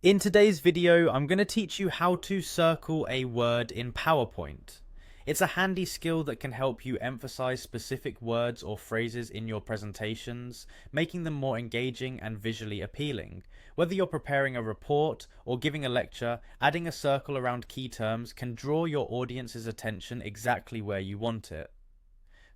In today's video, I'm going to teach you how to circle a word in PowerPoint. It's a handy skill that can help you emphasize specific words or phrases in your presentations, making them more engaging and visually appealing. Whether you're preparing a report or giving a lecture, adding a circle around key terms can draw your audience's attention exactly where you want it.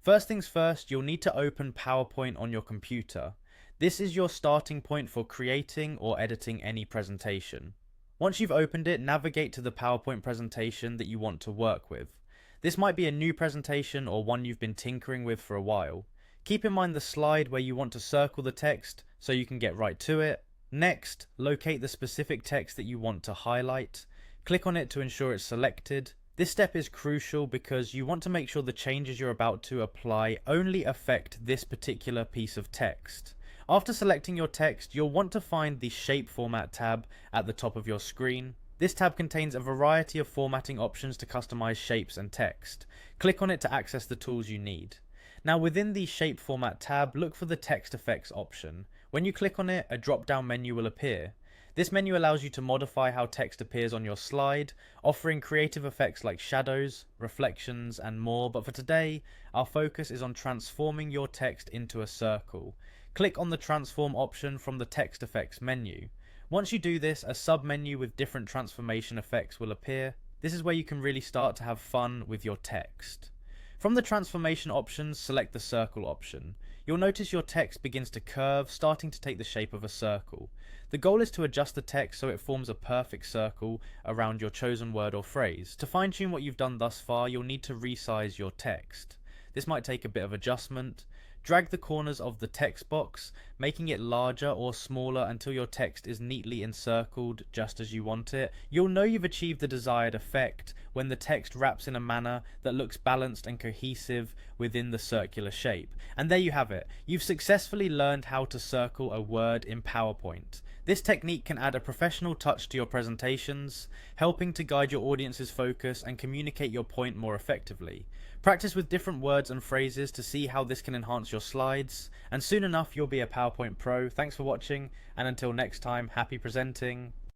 First things first, you'll need to open PowerPoint on your computer. This is your starting point for creating or editing any presentation. Once you've opened it, navigate to the PowerPoint presentation that you want to work with. This might be a new presentation or one you've been tinkering with for a while. Keep in mind the slide where you want to circle the text so you can get right to it. Next, locate the specific text that you want to highlight. Click on it to ensure it's selected. This step is crucial because you want to make sure the changes you're about to apply only affect this particular piece of text. After selecting your text, you'll want to find the Shape Format tab at the top of your screen. This tab contains a variety of formatting options to customize shapes and text. Click on it to access the tools you need. Now within the Shape Format tab, look for the Text Effects option. When you click on it, a drop-down menu will appear. This menu allows you to modify how text appears on your slide, offering creative effects like shadows, reflections, and more, but for today, our focus is on transforming your text into a circle. Click on the transform option from the text effects menu. Once you do this, a sub-menu with different transformation effects will appear. This is where you can really start to have fun with your text. From the transformation options, select the circle option. You'll notice your text begins to curve, starting to take the shape of a circle. The goal is to adjust the text so it forms a perfect circle around your chosen word or phrase. To fine-tune what you've done thus far, you'll need to resize your text. This might take a bit of adjustment. Drag the corners of the text box, making it larger or smaller until your text is neatly encircled just as you want it. You'll know you've achieved the desired effect when the text wraps in a manner that looks balanced and cohesive within the circular shape. And there you have it. You've successfully learned how to circle a word in PowerPoint. This technique can add a professional touch to your presentations, helping to guide your audience's focus and communicate your point more effectively. Practice with different words and phrases to see how this can enhance your slides, and soon enough you'll be a PowerPoint pro. Thanks for watching, and until next time, happy presenting.